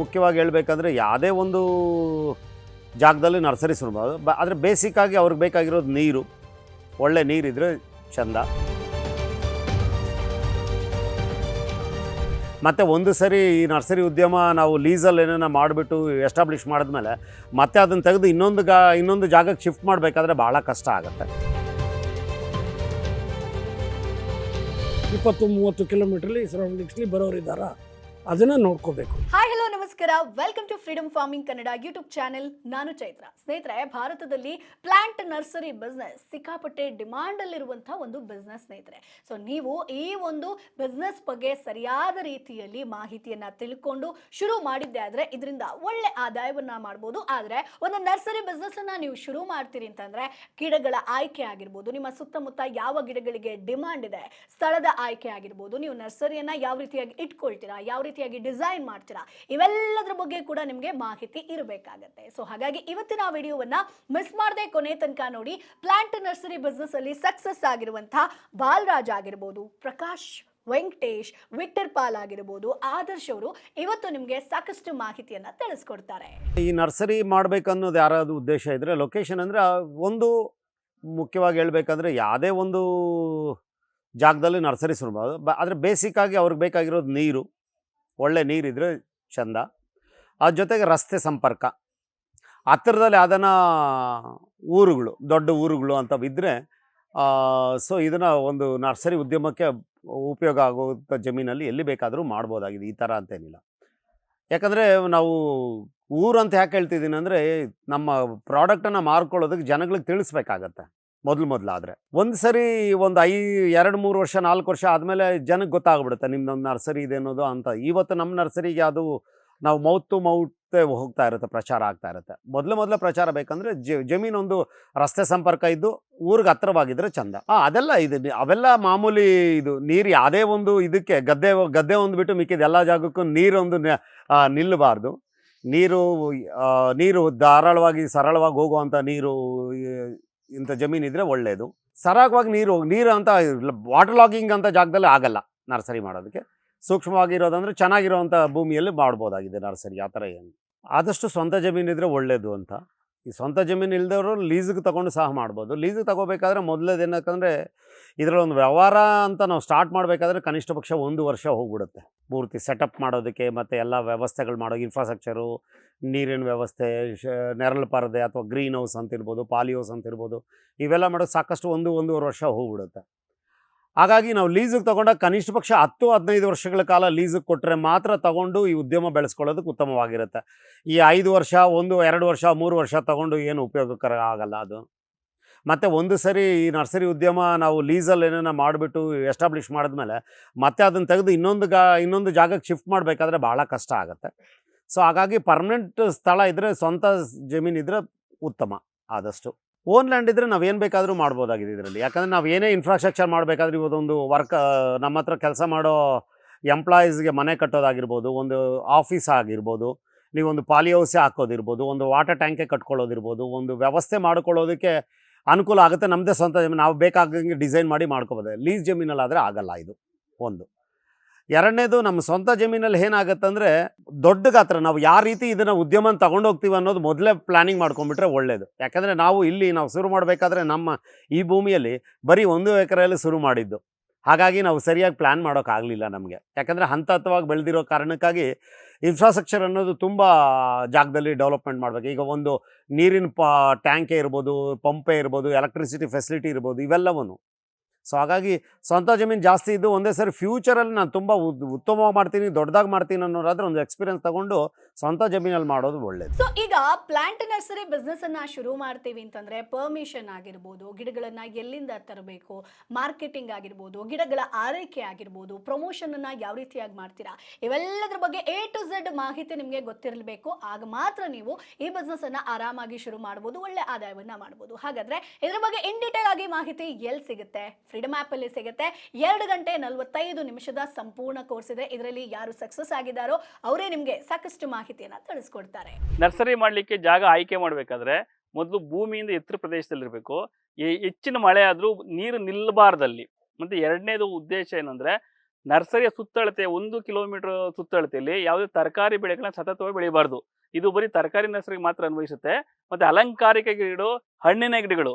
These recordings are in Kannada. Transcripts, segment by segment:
ಮುಖ್ಯವಾಗಿ ಹೇಳಬೇಕಂದ್ರೆ ಯಾವುದೇ ಒಂದು ಜಾಗದಲ್ಲಿ ನರ್ಸರಿ ಶುರು ಮಾಡೋದು. ಆದರೆ ಬೇಸಿಕ್ಕಾಗಿ ಅವ್ರಿಗೆ ಬೇಕಾಗಿರೋದು ನೀರು, ಒಳ್ಳೆ ನೀರಿದ್ರೆ ಚೆಂದ. ಮತ್ತು ಒಂದು ಸರಿ ಈ ನರ್ಸರಿ ಉದ್ಯಮ ನಾವು ಲೀಸಲ್ಲಿ ಏನೇನೋ ಮಾಡಿಬಿಟ್ಟು ಎಸ್ಟಾಬ್ಲಿಷ್ ಮಾಡಿದ್ಮೇಲೆ ಮತ್ತೆ ಅದನ್ನು ತೆಗೆದು ಇನ್ನೊಂದು ಜಾಗಕ್ಕೆ ಶಿಫ್ಟ್ ಮಾಡಬೇಕಾದ್ರೆ ಭಾಳ ಕಷ್ಟ ಆಗುತ್ತೆ. 20-30 ಕಿಲೋಮೀಟ್ರಲ್ಲಿ ಸರೌಂಡಿಂಗ್ಸ್ಲಿ ಬರೋರಿದ್ದಾರಾ ಅದನ್ನು ನೋಡ್ಕೋಬೇಕು. ಹಾಯ್ ಹಲೋ ನಮಸ್ಕಾರ, welcome to freedom farming Kannada YouTube channel. ನಾನು ಚೈತ್ರ. ಸ್ನೇಹಿತರೆ, ಭಾರತದಲ್ಲಿ ಪ್ಲಾಂಟ್ ನರ್ಸರಿ ಬಿಸ್ನೆಸ್ ಸಿಕ್ಕಾಪಟ್ಟೆ ಡಿಮಾಂಡ್ ಅಲ್ಲಿರುವಂತಹ ಒಂದು ಬಿಸ್ನೆಸ್ ಸ್ನೇಹಿತರೆ. ಸೊ ನೀವು ಈ ಒಂದು ಬಿಸ್ನೆಸ್ ಬಗ್ಗೆ ಸರಿಯಾದ ರೀತಿಯಲ್ಲಿ ಮಾಹಿತಿಯನ್ನ ತಿಳ್ಕೊಂಡು ಶುರು ಮಾಡಿದ್ದೆ ಆದ್ರೆ ಇದರಿಂದ ಒಳ್ಳೆ ಆದಾಯವನ್ನ ಮಾಡಬಹುದು. ಆದ್ರೆ ಒಂದು ನರ್ಸರಿ ಬಿಸ್ನೆಸ್ ಅನ್ನ ನೀವು ಶುರು ಮಾಡ್ತೀರಿ ಅಂತಂದ್ರೆ ಗಿಡಗಳ ಆಯ್ಕೆ ಆಗಿರ್ಬೋದು, ನಿಮ್ಮ ಸುತ್ತಮುತ್ತ ಯಾವ ಗಿಡಗಳಿಗೆ ಡಿಮಾಂಡ್ ಇದೆ, ಸ್ಥಳದ ಆಯ್ಕೆ ಆಗಿರ್ಬೋದು, ನೀವು ನರ್ಸರಿಯನ್ನ ಯಾವ ರೀತಿಯಾಗಿ ಇಟ್ಕೊಳ್ತೀರಾ, ಯಾವ ರೀತಿಯಾಗಿ ಡಿಸೈನ್ ಮಾಡ್ತೀರಾ, ಇವೆಲ್ಲದರ ಬಗ್ಗೆ ಕೂಡ ನಿಮಗೆ ಮಾಹಿತಿ ಇರಬೇಕಾಗತ್ತೆ. ಸೊ ಹಾಗಾಗಿ ಇವತ್ತಿನ ವಿಡಿಯೋವನ್ನ ಮಿಸ್ ಮಾಡದೆ ಕೊನೆ ತನಕ ನೋಡಿ. ಪ್ಲಾಂಟ್ ನರ್ಸರಿ ಬಿಸ್ನೆಸ್ ಅಲ್ಲಿ ಸಕ್ಸಸ್ ಆಗಿರುವಂತಹ ಬಾಲರಾಜ್ ಆಗಿರ್ಬೋದು, ಪ್ರಕಾಶ್, ವೆಂಕಟೇಶ್, ವಿಕ್ಟರ್ ಪಾಲ್ ಆಗಿರ್ಬೋದು, ಆದರ್ಶ್ ಅವರು ಇವತ್ತು ನಿಮಗೆ ಸಾಕಷ್ಟು ಮಾಹಿತಿಯನ್ನ ತಿಳಿಸ್ಕೊಡ್ತಾರೆ. ಈ ನರ್ಸರಿ ಮಾಡಬೇಕನ್ನೋದು ಯಾರಾದರೂ ಉದ್ದೇಶ ಇದ್ದರೆ ಲೊಕೇಶನ್ ಅಂದರೆ ಒಂದು ಮುಖ್ಯವಾಗಿ ಹೇಳಬೇಕಂದ್ರೆ ಯಾವುದೇ ಒಂದು ಜಾಗದಲ್ಲಿ ನರ್ಸರಿ ಶುರು ಮಾಡೋದು. ಆದರೆ ಬೇಸಿಕ್ಕಾಗಿ ಅವ್ರಿಗೆ ಬೇಕಾಗಿರೋದು ನೀರು, ಒಳ್ಳೆ ನೀರಿದ್ರೆ ಚೆಂದ. ಅದ್ರ ಜೊತೆಗೆ ರಸ್ತೆ ಸಂಪರ್ಕ, ಹತ್ತಿರದಲ್ಲಿ ಅದನ್ನು ಊರುಗಳು, ದೊಡ್ಡ ಊರುಗಳು ಅಂತವಿದ್ದರೆ ಸೊ ಇದನ್ನು ಒಂದು ನರ್ಸರಿ ಉದ್ಯಮಕ್ಕೆ ಉಪಯೋಗ ಆಗುವಂಥ ಜಮೀನಲ್ಲಿ ಎಲ್ಲಿ ಬೇಕಾದರೂ ಮಾಡ್ಬೋದಾಗಿದೆ. ಈ ಥರ ಅಂತೇನಿಲ್ಲ. ಯಾಕಂದರೆ ನಾವು ಊರಂತ ಯಾಕೆ ಹೇಳ್ತಿದ್ದೀನಿ ಅಂದರೆ ನಮ್ಮ ಪ್ರಾಡಕ್ಟನ್ನು ಮಾರ್ಕೊಳ್ಳೋದಕ್ಕೆ ಜನಗಳಿಗೆ ತಿಳಿಸ್ಬೇಕಾಗತ್ತೆ. ಮೊದಲಾದರೆ ಒಂದು ಸರಿ ಒಂದು 2-3 ವರ್ಷ 4 ವರ್ಷ ಆದಮೇಲೆ ಜನಕ್ಕೆ ಗೊತ್ತಾಗ್ಬಿಡುತ್ತೆ ನಿಮ್ದೊಂದು ನರ್ಸರಿ ಇದೆ ಅನ್ನೋದು ಅಂತ. ಇವತ್ತು ನಮ್ಮ ನರ್ಸರಿಗೆ ಅದು ನಾವು ಮೌತ್ ಟು ಮೌತ್ ಹೋಗ್ತಾ ಇರುತ್ತೆ, ಪ್ರಚಾರ ಆಗ್ತಾ ಇರುತ್ತೆ. ಮೊದಲು ಪ್ರಚಾರ ಬೇಕಂದರೆ ಜಮೀನೊಂದು ರಸ್ತೆ ಸಂಪರ್ಕ ಇದ್ದು ಊರಿಗೆ ಹತ್ತಿರವಾಗಿದ್ದರೆ ಚೆಂದ. ಅದೆಲ್ಲ ಇದೆ, ಅವೆಲ್ಲ ಮಾಮೂಲಿ. ಇದು ನೀರು ಯಾವುದೇ ಒಂದು ಇದಕ್ಕೆ ಗದ್ದೆ ಒಂದು ಬಿಟ್ಟು ಮಿಕ್ಕಿದ ಎಲ್ಲ ಜಾಗಕ್ಕೂ ನೀರೊಂದು ನಿಲ್ಲಬಾರ್ದು. ನೀರು ಧಾರಾಳವಾಗಿ ಸರಳವಾಗಿ ಹೋಗುವಂಥ ನೀರು ಇಂಥ ಜಮೀನಿದ್ರೆ ಒಳ್ಳೆಯದು. ಸರಾಗವಾಗಿ ನೀರು ಅಂತ ವಾಟರ್ ಲಾಗಿಂಗ್ ಅಂತ ಜಾಗದಲ್ಲಿ ಆಗಲ್ಲ ನರ್ಸರಿ ಮಾಡೋದಕ್ಕೆ. ಸೂಕ್ಷ್ಮವಾಗಿರೋದಂದರೆ ಚೆನ್ನಾಗಿರೋವಂಥ ಭೂಮಿಯಲ್ಲಿ ಮಾಡ್ಬೋದಾಗಿದೆ ನರ್ಸರಿ. ಆ ಥರ ಏನು ಆದಷ್ಟು ಸ್ವಂತ ಜಮೀನಿದ್ರೆ ಒಳ್ಳೆಯದು ಅಂತ. ಈ ಸ್ವಂತ ಜಮೀನು ಇಲ್ಲದವರು ಲೀಸಿಗೆ ತೊಗೊಂಡು ಸಹ ಮಾಡ್ಬೋದು. ಲೀಸಿಗೆ ತಗೋಬೇಕಾದ್ರೆ ಮೊದಲೇದೇನಕ್ಕಂದರೆ ಇದರಲ್ಲೊಂದು ವ್ಯವಹಾರ ಅಂತ ನಾವು ಸ್ಟಾರ್ಟ್ ಮಾಡಬೇಕಾದ್ರೆ ಕನಿಷ್ಠ ಪಕ್ಷ 1 ವರ್ಷ ಹೋಗ್ಬಿಡುತ್ತೆ ಪೂರ್ತಿ ಸೆಟಪ್ ಮಾಡೋದಕ್ಕೆ. ಮತ್ತು ಎಲ್ಲ ವ್ಯವಸ್ಥೆಗಳು ಮಾಡೋ ಇನ್ಫ್ರಾಸ್ಟ್ರಕ್ಚರು, ನೀರಿನ ವ್ಯವಸ್ಥೆ, ನೆರಳು ಪರದೆ ಅಥವಾ ಗ್ರೀನ್ ಹೌಸ್ ಅಂತಿರ್ಬೋದು, ಪಾಲಿ ಹೌಸ್ ಅಂತಿರ್ಬೋದು, ಇವೆಲ್ಲ ಮಾಡೋದು ಸಾಕಷ್ಟು 1-1.5 ವರ್ಷ ಹೋಗ್ಬಿಡುತ್ತೆ. ಹಾಗಾಗಿ ನಾವು ಲೀಸಿಗೆ ತೊಗೊಂಡಾಗ ಕನಿಷ್ಠ ಪಕ್ಷ 10-15 ವರ್ಷಗಳ ಕಾಲ ಲೀಸಿಗೆ ಕೊಟ್ಟರೆ ಮಾತ್ರ ತೊಗೊಂಡು ಈ ಉದ್ಯಮ ಬೆಳೆಸ್ಕೊಳ್ಳೋದಕ್ಕೆ ಉತ್ತಮವಾಗಿರುತ್ತೆ. ಈ 5 ವರ್ಷ 1-2 ವರ್ಷ 3 ವರ್ಷ ತೊಗೊಂಡು ಏನು ಉಪಯೋಗಕರ ಆಗಲ್ಲ ಅದು. ಮತ್ತು ಒಂದು ಸರಿ ಈ ನರ್ಸರಿ ಉದ್ಯಮ ನಾವು ಲೀಸಲ್ಲಿ ಏನೇನೋ ಮಾಡಿಬಿಟ್ಟು ಎಸ್ಟಾಬ್ಲಿಷ್ ಮಾಡಿದ್ಮೇಲೆ ಮತ್ತೆ ಅದನ್ನು ತೆಗೆದು ಇನ್ನೊಂದು ಜಾಗಕ್ಕೆ ಶಿಫ್ಟ್ ಮಾಡಬೇಕಾದ್ರೆ ಭಾಳ ಕಷ್ಟ ಆಗುತ್ತೆ. ಸೊ ಹಾಗಾಗಿ ಪರ್ಮನೆಂಟ್ ಸ್ಥಳ ಇದ್ದರೆ, ಸ್ವಂತ ಜಮೀನಿದ್ರೆ ಉತ್ತಮ. ಆದಷ್ಟು ಓನ್ ಲ್ಯಾಂಡ್ ಇದ್ದರೆ ನಾವೇನು ಬೇಕಾದರೂ ಮಾಡ್ಬೋದಾಗಿದೆ ಇದರಲ್ಲಿ. ಯಾಕಂದರೆ ನಾವು ಏನೇ ಇನ್ಫ್ರಾಸ್ಟ್ರಕ್ಚರ್ ಮಾಡಬೇಕಾದ್ರೆ ಇವತ್ತೊಂದು ನಮ್ಮ ಹತ್ರ ಕೆಲಸ ಮಾಡೋ ಎಂಪ್ಲಾಯೀಸ್ಗೆ ಮನೆ ಕಟ್ಟೋದಾಗಿರ್ಬೋದು, ಒಂದು ಆಫೀಸ್ ಆಗಿರ್ಬೋದು, ನೀವೊಂದು ಪಾಲಿ ಹೌಸೇ ಹಾಕೋದಿರ್ಬೋದು, ಒಂದು ವಾಟರ್ ಟ್ಯಾಂಕೆ ಕಟ್ಕೊಳ್ಳೋದಿರ್ಬೋದು, ಒಂದು ವ್ಯವಸ್ಥೆ ಮಾಡ್ಕೊಳ್ಳೋದಕ್ಕೆ ಅನುಕೂಲ ಆಗುತ್ತೆ. ನಮ್ಮದೇ ಸ್ವಂತ ಜಮೀನು ನಾವು ಬೇಕಾಗಂಗೆ ಡಿಸೈನ್ ಮಾಡಿ ಮಾಡ್ಕೋಬೋದು. ಲೀಸ್ ಜಮೀನಲ್ಲಾದರೆ ಆಗಲ್ಲ. ಇದು ಒಂದು. ಎರಡನೇದು, ನಮ್ಮ ಸ್ವಂತ ಜಮೀನಲ್ಲಿ ಏನಾಗುತ್ತಂದರೆ ದೊಡ್ಡ ಗಾತ್ರ, ನಾವು ಯಾವ ರೀತಿ ಇದನ್ನು ಉದ್ಯಮನ ತೊಗೊಂಡೋಗ್ತೀವಿ ಅನ್ನೋದು ಮೊದಲೇ ಪ್ಲ್ಯಾನಿಂಗ್ ಮಾಡ್ಕೊಂಬಿಟ್ರೆ ಒಳ್ಳೆಯದು. ಯಾಕಂದರೆ ನಾವು ಶುರು ಮಾಡಬೇಕಾದ್ರೆ ನಮ್ಮ ಈ ಭೂಮಿಯಲ್ಲಿ ಬರೀ 1 ಎಕರೆಯಲ್ಲಿ ಶುರು ಮಾಡಿದ್ದು. ಹಾಗಾಗಿ ನಾವು ಸರಿಯಾಗಿ ಪ್ಲ್ಯಾನ್ ಮಾಡೋಕ್ಕಾಗಲಿಲ್ಲ ನಮಗೆ. ಯಾಕಂದರೆ ಹಂತವಾಗಿ ಬೆಳೆದಿರೋ ಕಾರಣಕ್ಕಾಗಿ ಇನ್ಫ್ರಾಸ್ಟ್ರಕ್ಚರ್ ಅನ್ನೋದು ತುಂಬ ಜಾಗದಲ್ಲಿ ಡೆವಲಪ್ಮೆಂಟ್ ಮಾಡಬೇಕು. ಈಗ ಒಂದು ನೀರಿನ ಟ್ಯಾಂಕೇ ಇರ್ಬೋದು, ಪಂಪೇ ಇರ್ಬೋದು, ಎಲೆಕ್ಟ್ರಿಸಿಟಿ ಫೆಸಿಲಿಟಿ ಇರ್ಬೋದು, ಇವೆಲ್ಲವೂ. ಸೊ ಹಾಗಾಗಿ ಸ್ವಂತ ಜಮೀನು ಜಾಸ್ತಿ ಇದ್ದು ಒಂದೇ ಸರಿ ಫ್ಯೂಚರಲ್ಲಿ ನಾನು ತುಂಬ ಉತ್ತಮವಾಗಿ ಮಾಡ್ತೀನಿ, ದೊಡ್ಡದಾಗಿ ಮಾಡ್ತೀನಿ ಅನ್ನೋರಾದರೆ ಒಂದು ಎಕ್ಸ್ಪೀರಿಯನ್ಸ್ ತಗೊಂಡು ಸ್ವಂತ ಜಮೀನಲ್ಲಿ ಮಾಡೋದು ಒಳ್ಳೆಯದು. ಸೊ ಈಗ ಪ್ಲಾಂಟ್ ನರ್ಸರಿ ಬಿಸ್ನೆಸ್ ಅನ್ನ ಶುರು ಮಾಡ್ತೀವಿ ಅಂತಂದ್ರೆ ಪರ್ಮಿಷನ್ ಆಗಿರ್ಬೋದು, ಗಿಡಗಳನ್ನ ಎಲ್ಲಿಂದ ತರಬೇಕು, ಮಾರ್ಕೆಟಿಂಗ್ ಆಗಿರ್ಬೋದು, ಗಿಡಗಳ ಆರೈಕೆ ಆಗಿರ್ಬೋದು, ಪ್ರಮೋಷನ್ ಅನ್ನ ಯಾವ ರೀತಿಯಾಗಿ ಮಾಡ್ತೀರಾ, ಇವೆಲ್ಲದರ ಬಗ್ಗೆ A to Z ಮಾಹಿತಿ ನಿಮಗೆ ಗೊತ್ತಿರಬೇಕು. ಆಗ ಮಾತ್ರ ನೀವು ಈ ಬಿಸ್ನೆಸ್ ಅನ್ನ ಆರಾಮಾಗಿ ಶುರು ಮಾಡಬಹುದು, ಒಳ್ಳೆ ಆದಾಯವನ್ನ ಮಾಡಬಹುದು. ಹಾಗಾದ್ರೆ ಇದರ ಬಗ್ಗೆ ಇನ್ ಡೀಟೇಲ್ ಆಗಿ ಮಾಹಿತಿ ಎಲ್ಲಿ ಸಿಗುತ್ತೆ? ಫ್ರೀಡಮ್ ಆಪ್ ಅಲ್ಲಿ ಸಿಗುತ್ತೆ. 2 ಗಂಟೆ 45 ನಿಮಿಷದ ಸಂಪೂರ್ಣ ಕೋರ್ಸ್ ಇದೆ. ಇದರಲ್ಲಿ ಯಾರು ಸಕ್ಸಸ್ ಆಗಿದ್ದಾರೋ ಅವರೇ ನಿಮಗೆ ಸಾಕಷ್ಟು ಮಾಹಿತಿಯನ್ನ ತಿಳಿಸ್ಕೊಡ್ತಾರೆ. ನರ್ಸರಿ ಮಾಡಲಿಕ್ಕೆ ಜಾಗ ಆಯ್ಕೆ ಮಾಡಬೇಕಾದ್ರೆ ಮೊದಲು ಭೂಮಿಯಿಂದ ಎತ್ತರ ಪ್ರದೇಶದಲ್ಲಿರಬೇಕು. ಹೆಚ್ಚಿನ ಮಳೆ ಆದರೂ ನೀರು ನಿಲ್ಲಬಾರ್ದಲ್ಲಿ. ಮತ್ತು ಎರಡನೇದು ಉದ್ದೇಶ ಏನಂದರೆ ನರ್ಸರಿಯ ಸುತ್ತಳತೆ 1 ಕಿಲೋಮೀಟರ್ ಸುತ್ತಳತೆಯಲ್ಲಿ ಯಾವುದೇ ತರಕಾರಿ ಬೆಳೆಗಳನ್ನ ಸತತವಾಗಿ ಬೆಳಿಬಾರ್ದು. ಇದು ಬರೀ ತರಕಾರಿ ನರ್ಸರಿಗೆ ಮಾತ್ರ ಅನ್ವಯಿಸುತ್ತೆ. ಮತ್ತೆ ಅಲಂಕಾರಿಕ ಗಿಡಗಳು, ಹಣ್ಣಿನ ಗಿಡಗಳು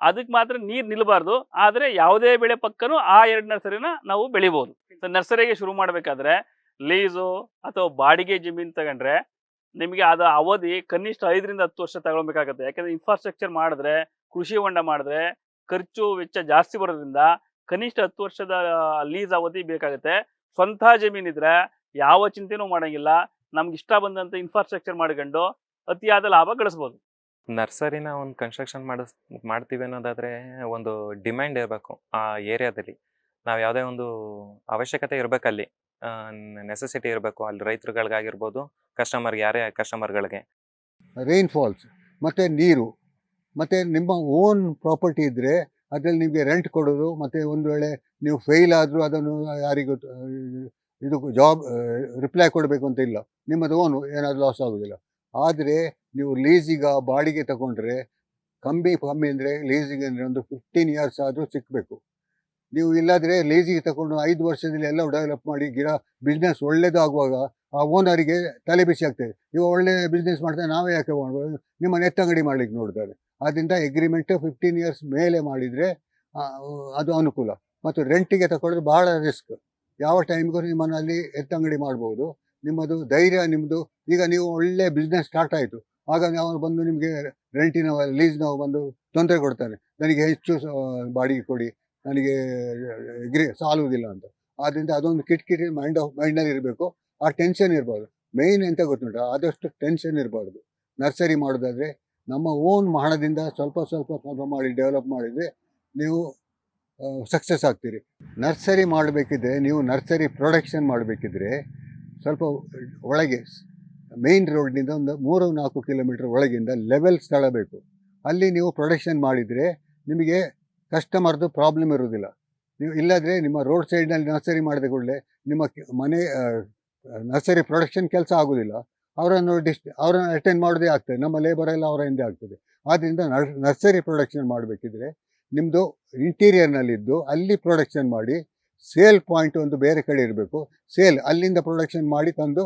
ಅದಕ್ಕೆ ಮಾತ್ರ ನೀರು ನಿಲ್ಲಬಾರ್ದು. ಆದರೆ ಯಾವುದೇ ಬೆಳೆ ಪಕ್ಕನೂ ಆ 2 ನರ್ಸರಿನ ನಾವು ಬೆಳಿಬೋದು. ನರ್ಸರಿಗೆ ಶುರು ಮಾಡಬೇಕಾದ್ರೆ ಲೀಸು ಅಥವಾ ಬಾಡಿಗೆ ಜಮೀನು ತಗೊಂಡ್ರೆ ನಿಮಗೆ ಅದು ಅವಧಿ ಕನಿಷ್ಠ 5ರಿಂದ 10 ವರ್ಷ ತಗೊಳ್ಬೇಕಾಗುತ್ತೆ. ಯಾಕಂದ್ರೆ ಇನ್ಫ್ರಾಸ್ಟ್ರಕ್ಚರ್ ಮಾಡಿದ್ರೆ, ಕೃಷಿ ಹೊಂಡ ಮಾಡಿದ್ರೆ ಖರ್ಚು ವೆಚ್ಚ ಜಾಸ್ತಿ ಬರೋದ್ರಿಂದ ಕನಿಷ್ಠ 10 ವರ್ಷದ ಲೀಸ್ ಅವಧಿ ಬೇಕಾಗುತ್ತೆ. ಸ್ವಂತ ಜಮೀನಿದ್ರೆ ಯಾವ ಚಿಂತೆನೂ ಮಾಡಂಗಿಲ್ಲ. ನಮ್ಗೆ ಇಷ್ಟ ಬಂದಂತ ಇನ್ಫ್ರಾಸ್ಟ್ರಕ್ಚರ್ ಮಾಡ್ಕೊಂಡು ಅತಿಯಾದ ಲಾಭ ಗಳಿಸ್ಬೋದು. ನರ್ಸರಿನ ಒಂದು ಕನ್ಸ್ಟ್ರಕ್ಷನ್ ಮಾಡ್ತೀವಿ ಅನ್ನೋದಾದರೆ ಒಂದು ಡಿಮ್ಯಾಂಡ್ ಇರಬೇಕು ಆ ಏರಿಯಾದಲ್ಲಿ. ನಾವು ಯಾವುದೇ ಒಂದು ಅವಶ್ಯಕತೆ ಇರಬೇಕಲ್ಲಿ, ನೆಸೆಸಿಟಿ ಇರಬೇಕು ಅಲ್ಲಿ ರೈತರುಗಳಿಗಾಗಿರ್ಬೋದು, ಯಾರೇ ಕಸ್ಟಮರ್ಗಳಿಗೆ. ರೈನ್ಫಾಲ್ಸ್ ಮತ್ತು ನೀರು ಮತ್ತು ನಿಮ್ಮ ಓನ್ ಪ್ರಾಪರ್ಟಿ ಇದ್ದರೆ ಅದರಲ್ಲಿ ನಿಮಗೆ ರೆಂಟ್ ಕೊಡೋದು, ಮತ್ತು ಒಂದು ವೇಳೆ ನೀವು ಫೇಲ್ ಆದರೂ ಅದನ್ನು ಯಾರಿಗೂ ಇದು ಜಾಬ್ ರಿಪ್ಲೈ ಕೊಡಬೇಕು ಅಂತ ಇಲ್ಲ. ನಿಮ್ಮದು ಓನು ಏನಾದರೂ ಲಾಸ್ ಆಗೋದಿಲ್ಲ. ಆದರೆ ನೀವು ಲೀಸಿಗೆ ಬಾಡಿಗೆ ತಗೊಂಡ್ರೆ ಕಮ್ಮಿ ಅಂದರೆ ಲೀಸಿಗೆ ಅಂದರೆ ಒಂದು 15 ಇಯರ್ಸ್ ಆದರೂ ಸಿಕ್ಕಬೇಕು. ನೀವು ಇಲ್ಲಾದರೆ ಲೀಸಿಗೆ ತಗೊಂಡು 5 ವರ್ಷದಲ್ಲಿ ಎಲ್ಲ ಡೆವಲಪ್ ಮಾಡಿ ಬಿಸ್ನೆಸ್ ಒಳ್ಳೇದು ಆಗುವಾಗ ಆ ಓನರಿಗೆ ತಲೆ ಬಿಸಿ ಆಗ್ತದೆ. ನೀವು ಒಳ್ಳೆ ಬಿಸ್ನೆಸ್ ಮಾಡ್ತಾರೆ, ನಾವೇ ಯಾಕೆ ಮಾಡ್ಬೋದು, ನಿಮ್ಮನ್ನು ಎತ್ತಂಗಡಿ ಮಾಡ್ಲಿಕ್ಕೆ ನೋಡ್ತಾರೆ. ಆದ್ದರಿಂದ ಎಗ್ರಿಮೆಂಟ್ 15 ಇಯರ್ಸ್ ಮೇಲೆ ಮಾಡಿದರೆ ಅದು ಅನುಕೂಲ. ಮತ್ತು ರೆಂಟಿಗೆ ತಗೊಳ್ಳೋದು ಭಾಳ ರಿಸ್ಕ್. ಯಾವ ಟೈಮ್ಗೂ ನಿಮ್ಮನ್ನು ಅಲ್ಲಿ ಎತ್ತಂಗಡಿ ಮಾಡ್ಬೋದು. ನಿಮ್ಮದು ಧೈರ್ಯ ನಿಮ್ಮದು. ಈಗ ನೀವು ಒಳ್ಳೆ ಬಿಸ್ನೆಸ್ ಸ್ಟಾರ್ಟ್ ಆಯಿತು, ಆಗ ನಾವು ಬಂದು ನಿಮಗೆ ರೆಂಟಿನವ ಲೀಸ್ನವ ಬಂದು ತೊಂದರೆ ಕೊಡ್ತಾನೆ, ನನಗೆ ಹೆಚ್ಚು ಬಾಡಿಗೆ ಕೊಡಿ, ನನಗೆ ಸಾಲುವುದಿಲ್ಲ ಅಂತ. ಆದ್ದರಿಂದ ಅದೊಂದು ಕಿಟಕಿಟಿ ಮೈಂಡಲ್ಲಿ ಇರಬೇಕು. ಆ ಟೆನ್ಷನ್ ಇರ್ಬಾರ್ದು. ಮೇಯ್ನ್ ಎಂತ ಗೊತ್ತುಂಟ, ಆದಷ್ಟು ಟೆನ್ಷನ್ ಇರಬಾರ್ದು. ನರ್ಸರಿ ಮಾಡೋದಾದರೆ ನಮ್ಮ ಓನ್ ಹಣದಿಂದ ಸ್ವಲ್ಪ ಮಾಡಿ ಡೆವಲಪ್ ಮಾಡಿದರೆ ನೀವು ಸಕ್ಸಸ್ ಆಗ್ತೀರಿ. ನರ್ಸರಿ ಮಾಡಬೇಕಿದ್ರೆ, ನೀವು ನರ್ಸರಿ ಪ್ರೊಡಕ್ಷನ್ ಮಾಡಬೇಕಿದ್ರೆ ಸ್ವಲ್ಪ ಒಳಗೆ ಮೇಯ್ನ್ ರೋಡ್ನಿಂದ ಒಂದು 3-4 ಕಿಲೋಮೀಟರ್ ಒಳಗಿಂದ ಲೆವೆಲ್ ಸ್ಥಳ ಬೇಕು. ಅಲ್ಲಿ ನೀವು ಪ್ರೊಡಕ್ಷನ್ ಮಾಡಿದರೆ ನಿಮಗೆ ಕಸ್ಟಮರ್ದು ಪ್ರಾಬ್ಲಮ್ ಇರೋದಿಲ್ಲ. ನೀವು ಇಲ್ಲದ್ರೆ ನಿಮ್ಮ ರೋಡ್ ಸೈಡ್ನಲ್ಲಿ ನರ್ಸರಿ ಮಾಡಿದ ಕೂಡಲೇ ನಿಮ್ಮ ಮನೆ ನರ್ಸರಿ ಪ್ರೊಡಕ್ಷನ್ ಕೆಲಸ ಆಗೋದಿಲ್ಲ. ಅವರನ್ನು ಅಟೆಂಡ್ ಮಾಡೋದೇ ಆಗ್ತದೆ, ನಮ್ಮ ಲೇಬರ್ ಎಲ್ಲ ಅವರ ಹಿಂದೆ ಆಗ್ತದೆ. ಆದ್ದರಿಂದ ನರ್ಸರಿ ಪ್ರೊಡಕ್ಷನ್ ಮಾಡಬೇಕಿದ್ರೆ ನಿಮ್ಮದು ಇಂಟೀರಿಯರ್ನಲ್ಲಿದ್ದು ಅಲ್ಲಿ ಪ್ರೊಡಕ್ಷನ್ ಮಾಡಿ, ಸೇಲ್ ಪಾಯಿಂಟ್ ಒಂದು ಬೇರೆ ಕಡೆ ಇರಬೇಕು. ಅಲ್ಲಿಂದ ಪ್ರೊಡಕ್ಷನ್ ಮಾಡಿ ತಂದು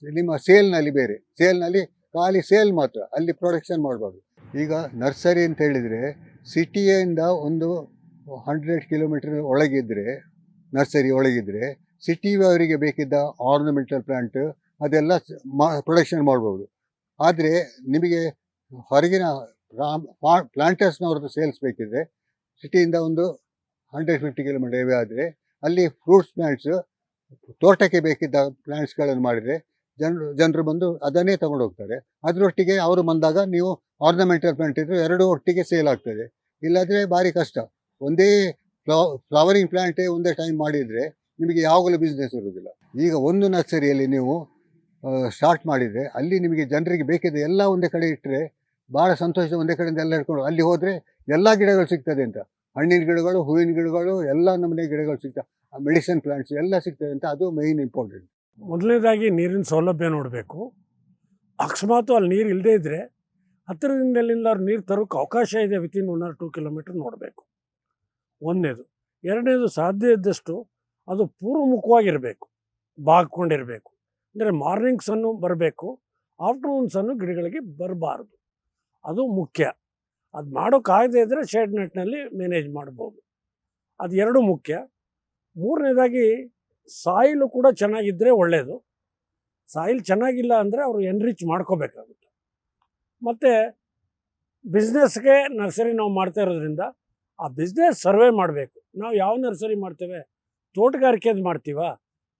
ನಿಮ್ಮ ಸೇಲ್ನಲ್ಲಿ ಖಾಲಿ ಸೇಲ್ ಮಾತ್ರ, ಅಲ್ಲಿ ಪ್ರೊಡಕ್ಷನ್ ಮಾಡಬಾರ್ದು. ಈಗ ನರ್ಸರಿ ಅಂತ ಹೇಳಿದರೆ ಸಿಟಿಯಿಂದ ಒಂದು 100 ಕಿಲೋಮೀಟರ್ ಒಳಗಿದ್ದರೆ, ನರ್ಸರಿ ಒಳಗಿದ್ದರೆ ಸಿಟಿಯವರಿಗೆ ಬೇಕಿದ್ದ ಆರ್ನಮೆಂಟಲ್ ಪ್ಲಾಂಟ್ ಅದೆಲ್ಲ ಪ್ರೊಡಕ್ಷನ್ ಮಾಡ್ಬೋದು. ಆದರೆ ನಿಮಗೆ ಹೊರಗಿನ ಪ್ಲಾಂಟರ್ಸ್ನವ್ರದ್ದು ಸೇಲ್ಸ್ ಬೇಕಿದ್ರೆ ಸಿಟಿಯಿಂದ ಒಂದು 150 ಕಿಲೋಮೀಟರ್ ಅವೇ ಆದರೆ ಅಲ್ಲಿ ಫ್ರೂಟ್ಸ್ ಪ್ಲಾಂಟ್ಸ್, ತೋಟಕ್ಕೆ ಬೇಕಿದ್ದ ಪ್ಲಾಂಟ್ಸ್ಗಳನ್ನು ಮಾಡಿದರೆ ಜನರು ಬಂದು ಅದನ್ನೇ ತಗೊಂಡು ಹೋಗ್ತಾರೆ. ಅದರೊಟ್ಟಿಗೆ ಅವರು ಬಂದಾಗ ನೀವು ಆರ್ನಮೆಂಟಲ್ ಪ್ಲಾಂಟ್ ಇದ್ದರೆ ಎರಡೂ ಒಟ್ಟಿಗೆ ಸೇಲ್ ಆಗ್ತದೆ. ಇಲ್ಲಾದರೆ ಭಾರಿ ಕಷ್ಟ. ಒಂದೇ ಫ್ಲವರಿಂಗ್ ಪ್ಲಾಂಟೇ ಒಂದೇ ಟೈಮ್ ಮಾಡಿದರೆ ನಿಮಗೆ ಯಾವಾಗಲೂ ಬಿಸ್ನೆಸ್ ಇರೋದಿಲ್ಲ. ಈಗ ಒಂದು ನರ್ಸರಿಯಲ್ಲಿ ನೀವು ಸ್ಟಾರ್ಟ್ ಮಾಡಿದರೆ ಅಲ್ಲಿ ನಿಮಗೆ ಜನರಿಗೆ ಬೇಕಿದ್ದ ಎಲ್ಲ ಒಂದೇ ಕಡೆ ಇಟ್ಟರೆ ಭಾಳ ಸಂತೋಷ. ಒಂದೇ ಕಡೆಯಿಂದ ಎಲ್ಲ ಇಟ್ಕೊಂಡು ಅಲ್ಲಿ ಹೋದರೆ ಎಲ್ಲ ಗಿಡಗಳು ಸಿಗ್ತದೆ ಅಂತ, ಹಣ್ಣಿನ ಗಿಡಗಳು, ಹೂವಿನ ಗಿಡಗಳು, ಎಲ್ಲ ನಮ್ಮನೆ ಗಿಡಗಳು ಸಿಗ್ತವೆ, ಮೆಡಿಸಿನ್ ಪ್ಲಾಂಟ್ಸ್ ಎಲ್ಲ ಸಿಗ್ತದೆ ಅಂತ. ಅದು ಮೇಯ್ನ್ ಇಂಪಾರ್ಟೆಂಟ್. ಮೊದಲನೇದಾಗಿ ನೀರಿನ ಸೌಲಭ್ಯ ನೋಡಬೇಕು. ಅಕಸ್ಮಾತ್ ಅಲ್ಲಿ ನೀರು ಇಲ್ಲದೇ ಇದ್ದರೆ ಹತ್ತಿರದಿಂದಲ್ಲಿಂದ ಅವ್ರು ನೀರು ತರೋಕ್ಕೆ ಅವಕಾಶ ಇದೆ, ವಿತಿನ್ 1 or 2 ಕಿಲೋಮೀಟರ್ ನೋಡಬೇಕು. ಒಂದನೇದು. ಎರಡನೇದು, ಸಾಧ್ಯ ಇದ್ದಷ್ಟು ಅದು ಪೂರ್ವಮುಖವಾಗಿರಬೇಕು, ಬಾಗ್ಕೊಂಡಿರಬೇಕು. ಅಂದರೆ ಮಾರ್ನಿಂಗ್ ಸನ್ನು ಬರಬೇಕು, ಆಫ್ಟರ್ನೂನ್ ಸನ್ನು ಗಿಡಗಳಿಗೆ ಬರಬಾರ್ದು. ಅದು ಮುಖ್ಯ. ಅದು ಮಾಡೋಕ್ಕಾಗದೇ ಇದ್ದರೆ ಶೇಡ್ ನೆಟ್ನಲ್ಲಿ ಮ್ಯಾನೇಜ್ ಮಾಡ್ಬೋದು. ಅದು ಎರಡು ಮುಖ್ಯ. ಮೂರನೇದಾಗಿ ಸಾಯಿಲು ಕೂಡ ಚೆನ್ನಾಗಿದ್ದರೆ ಒಳ್ಳೆಯದು. ಸಾಯಿಲ್ ಚೆನ್ನಾಗಿಲ್ಲ ಅಂದರೆ ಅವರು ಎನ್ರಿಚ್ ಮಾಡ್ಕೋಬೇಕಾಗುತ್ತೆ. ಮತ್ತು ಬಿಸ್ನೆಸ್ಗೆ ನರ್ಸರಿ ನಾವು ಮಾಡ್ತಾ ಇರೋದ್ರಿಂದ ಆ ಬಿಸ್ನೆಸ್ ಸರ್ವೆ ಮಾಡಬೇಕು. ನಾವು ಯಾವ ನರ್ಸರಿ ಮಾಡ್ತೇವೆ, ತೋಟಗಾರಿಕೆದು ಮಾಡ್ತೀವಾ,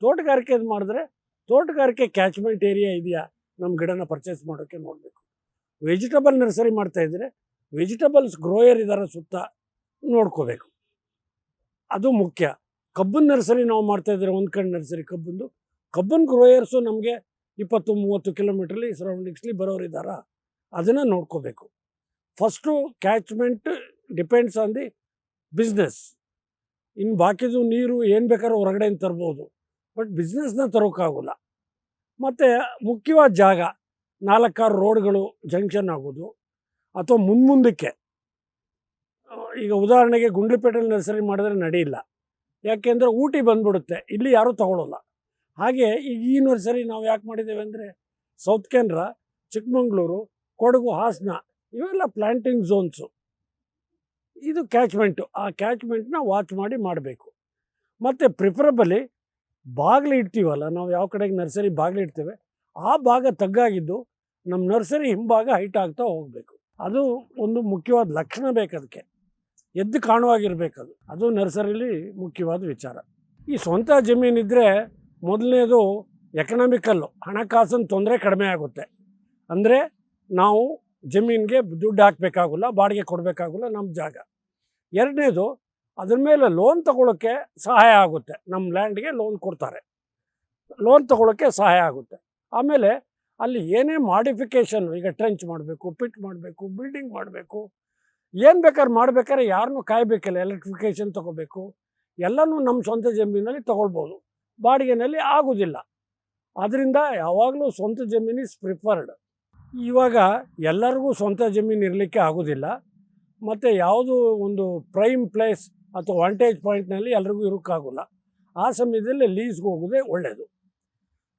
ತೋಟಗಾರಿಕೆದು ಮಾಡಿದ್ರೆ ತೋಟಗಾರಿಕೆ ಕ್ಯಾಚ್ಮೆಂಟ್ ಏರಿಯಾ ಇದೆಯಾ ನಮ್ಮ ಗಿಡನ ಪರ್ಚೇಸ್ ಮಾಡೋಕ್ಕೆ ನೋಡಬೇಕು. ವೆಜಿಟಬಲ್ ನರ್ಸರಿ ಮಾಡ್ತಾಯಿದ್ರೆ ವೆಜಿಟಬಲ್ಸ್ ಗ್ರೋಯರ್ ಇದ್ದಾರೆ ಸುತ್ತ ನೋಡ್ಕೋಬೇಕು, ಅದು ಮುಖ್ಯ. ಕಬ್ಬನ್ ನರ್ಸರಿ ನಾವು ಮಾಡ್ತಾಯಿದ್ರೆ ಒಂದು ಕಡೆ ನರ್ಸರಿ ಕಬ್ಬನ್ ಗ್ರೋಯರ್ಸು ನಮಗೆ 20-30 ಕಿಲೋಮೀಟ್ರಲ್ಲಿ ಸರೌಂಡಿಂಗ್ಸ್ಲಿ ಬರೋರಿದ್ದಾರಾ, ಅದನ್ನು ನೋಡ್ಕೋಬೇಕು. First catchment depends on the business. ಇನ್ನು ಬಾಕಿದು ನೀರು ಏನು ಬೇಕಾದ್ರೂ ಹೊರಗಡೆಯಿಂದ ತರ್ಬೋದು, ಬಟ್ ಬಿಸ್ನೆಸ್ನ ತರೋಕ್ಕಾಗೋಲ್ಲ. ಮತ್ತು ಮುಖ್ಯವಾದ ಜಾಗ, 4-6 ರೋಡ್ಗಳು ಜಂಕ್ಷನ್ ಆಗೋದು, ಅಥವಾ ಮುಂದಕ್ಕೆ. ಈಗ ಉದಾಹರಣೆಗೆ ಗುಂಡ್ಲುಪೇಟೆಯಲ್ಲಿ ನರ್ಸರಿ ಮಾಡಿದ್ರೆ ನಡೆಯಿಲ್ಲ, ಯಾಕೆಂದರೆ ಊಟಿ ಬಂದ್ಬಿಡುತ್ತೆ, ಇಲ್ಲಿ ಯಾರೂ ತಗೊಳ್ಳೋಲ್ಲ. ಹಾಗೆ ಈಗ ಈ ನರ್ಸರಿ ನಾವು ಯಾಕೆ ಮಾಡಿದ್ದೇವೆ ಅಂದರೆ ಸೌತ್ ಕೆನರಾ, ಚಿಕ್ಕಮಂಗ್ಳೂರು, ಕೊಡಗು, ಹಾಸನ ಇವೆಲ್ಲ ಪ್ಲ್ಯಾಂಟಿಂಗ್ ಝೋನ್ಸು. ಇದು ಕ್ಯಾಚ್ಮೆಂಟು. ಆ ಕ್ಯಾಚ್ಮೆಂಟ್ನ ವಾಚ್ ಮಾಡಿ ಮಾಡಬೇಕು. ಮತ್ತು ಪ್ರಿಫರಬಲಿ ಬಾಗಿಲು ಇಡ್ತೀವಲ್ಲ, ನಾವು ಯಾವ ಕಡೆಗೆ ನರ್ಸರಿ ಬಾಗಿಲು ಇಡ್ತೇವೆ ಆ ಭಾಗ ತಗ್ಗಾಗಿದ್ದು ನಮ್ಮ ನರ್ಸರಿ ಹಿಂಭಾಗ ಹೈಟ್ ಆಗ್ತಾ ಹೋಗಬೇಕು. ಅದು ಒಂದು ಮುಖ್ಯವಾದ ಲಕ್ಷಣ ಬೇಕು, ಅದಕ್ಕೆ ಎದ್ದು ಕಾಣುವಾಗಿರ್ಬೇಕದು. ಅದು ನರ್ಸರಿಲಿ ಮುಖ್ಯವಾದ ವಿಚಾರ. ಈ ಸ್ವಂತ ಜಮೀನಿದ್ದರೆ ಮೊದಲನೇದು ಎಕನಾಮಿಕಲ್ಲು, ಹಣಕಾಸಿನ ತೊಂದರೆ ಕಡಿಮೆ ಆಗುತ್ತೆ. ಅಂದರೆ ನಾವು ಜಮೀನಿಗೆ ದುಡ್ಡು ಹಾಕಬೇಕಾಗಿಲ್ಲ, ಬಾಡಿಗೆ ಕೊಡಬೇಕಾಗಿಲ್ಲ ನಮ್ಮ ಜಾಗ. ಎರಡನೇದು ಅದ್ರ ಮೇಲೆ ಲೋನ್ ತಗೊಳ್ಳೋಕ್ಕೆ ಸಹಾಯ ಆಗುತ್ತೆ. ನಮ್ಮ ಲ್ಯಾಂಡ್ಗೆ ಲೋನ್ ಕೊಡ್ತಾರೆ, ಲೋನ್ ತಗೊಳ್ಳೋಕ್ಕೆ ಸಹಾಯ ಆಗುತ್ತೆ. ಆಮೇಲೆ ಅಲ್ಲಿ ಏನೇ ಮಾಡಿಫಿಕೇಷನ್, ಈಗ ಟ್ರೆಂಚ್ ಮಾಡಬೇಕು, ಪಿಟ್ ಮಾಡಬೇಕು, ಬಿಲ್ಡಿಂಗ್ ಮಾಡಬೇಕು, ಏನು ಬೇಕಾದ್ರೆ ಮಾಡ್ಬೇಕಾದ್ರೆ ಯಾರನ್ನೂ ಕಾಯಬೇಕಿಲ್ಲ. ಎಲೆಕ್ಟ್ರಿಫಿಕೇಷನ್ ತೊಗೋಬೇಕು, ಎಲ್ಲನೂ ನಮ್ಮ ಸ್ವಂತ ಜಮೀನಲ್ಲಿ ತೊಗೊಳ್ಬೋದು, ಬಾಡಿಗೆನಲ್ಲಿ ಆಗೋದಿಲ್ಲ. ಆದ್ದರಿಂದ ಯಾವಾಗಲೂ ಸ್ವಂತ ಜಮೀನು ಇಸ್ ಪ್ರಿಫರ್ಡ್. ಇವಾಗ ಎಲ್ಲರಿಗೂ ಸ್ವಂತ ಜಮೀನು ಇರಲಿಕ್ಕೆ ಆಗೋದಿಲ್ಲ, ಮತ್ತು ಯಾವುದು ಒಂದು ಪ್ರೈಮ್ ಪ್ಲೇಸ್ ಅಥವಾ ವಾಂಟೇಜ್ ಪಾಯಿಂಟ್ನಲ್ಲಿ ಎಲ್ರಿಗೂ ಇರೋಕ್ಕಾಗೋಲ್ಲ. ಆ ಸಮಯದಲ್ಲಿ ಲೀಸ್ಗೆ ಹೋಗೋದೇ ಒಳ್ಳೆಯದು.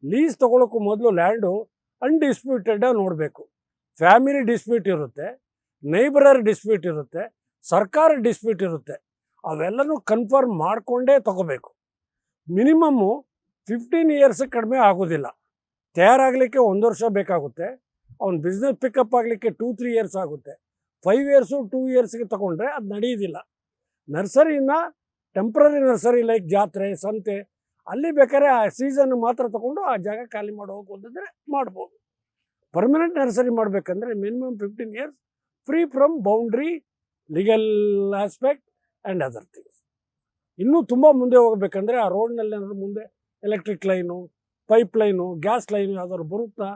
ಲೀಸ್ ತೊಗೊಳಕ್ಕೂ ಮೊದಲು ಲ್ಯಾಂಡು ಅನ್ಡಿಸ್ಪ್ಯೂಟೆಡಾಗಿ ನೋಡಬೇಕು. ಫ್ಯಾಮಿಲಿ ಡಿಸ್ಪ್ಯೂಟ್ ಇರುತ್ತೆ, ನೈಬರರ್ ಡಿಸ್ಪ್ಯೂಟ್ ಇರುತ್ತೆ, ಸರ್ಕಾರ ಡಿಸ್ಪ್ಯೂಟ್ ಇರುತ್ತೆ. ಅವೆಲ್ಲನೂ ಕನ್ಫರ್ಮ್ ಮಾಡಿಕೊಂಡೇ ತೊಗೋಬೇಕು. ಮಿನಿಮಮ್ಮು 15 ಇಯರ್ಸ್ ಕಡಿಮೆ ಆಗೋದಿಲ್ಲ. ತಯಾರಾಗಲಿಕ್ಕೆ 1 ವರ್ಷ ಬೇಕಾಗುತ್ತೆ. ಅವ್ನ ಬಿಸ್ನೆಸ್ ಪಿಕಪ್ ಆಗಲಿಕ್ಕೆ 2-3 ಇಯರ್ಸ್ ಆಗುತ್ತೆ. 5 ಇಯರ್ಸು 2 ಇಯರ್ಸ್ಗೆ ತೊಗೊಂಡ್ರೆ ಅದು ನಡೆಯೋದಿಲ್ಲ. ನರ್ಸರಿನ ಟೆಂಪ್ರರಿ ನರ್ಸರಿ ಲೈಕ್ ಜಾತ್ರೆ, ಸಂತೆ, ಅಲ್ಲಿ ಬೇಕಾದ್ರೆ ಆ ಸೀಸನ್ ಮಾತ್ರ ತೊಗೊಂಡು ಆ ಜಾಗ ಖಾಲಿ ಮಾಡಿ ಹೋಗೋದಿದ್ರೆ ಮಾಡ್ಬೋದು. ಪರ್ಮನೆಂಟ್ ನರ್ಸರಿ ಮಾಡಬೇಕಂದ್ರೆ minimum 15 years, free from boundary, legal aspect and other things. ಇನ್ನೂ ತುಂಬ ಮುಂದೆ ಹೋಗಬೇಕಂದ್ರೆ ಆ ರೋಡ್ನಲ್ಲಿ ಏನಾದ್ರು ಮುಂದೆ electric line, pipe line, gas line ಯಾವ್ದಾದ್ರು ಬರುತ್ತಾ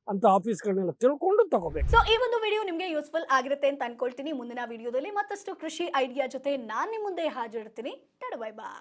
ಅಂತ ಆಫೀಸ್ಗಳನ್ನೆಲ್ಲ ತಿಳ್ಕೊಂಡು ತಗೋಬೇಕು. ಸೊ ಈ ಒಂದು ವಿಡಿಯೋ ನಿಮಗೆ ಯೂಸ್ಫುಲ್ ಆಗಿರುತ್ತೆ ಅಂತ ಅನ್ಕೊಳ್ತೀನಿ. ಮುಂದಿನ ವಿಡಿಯೋದಲ್ಲಿ ಮತ್ತಷ್ಟು ಕೃಷಿ ಐಡಿಯಾ ಜೊತೆ ನಾನು ನಿಮ್ಮ ಮುಂದೆ ಹಾಜರಿರ್ತೀನಿ. Bye bye.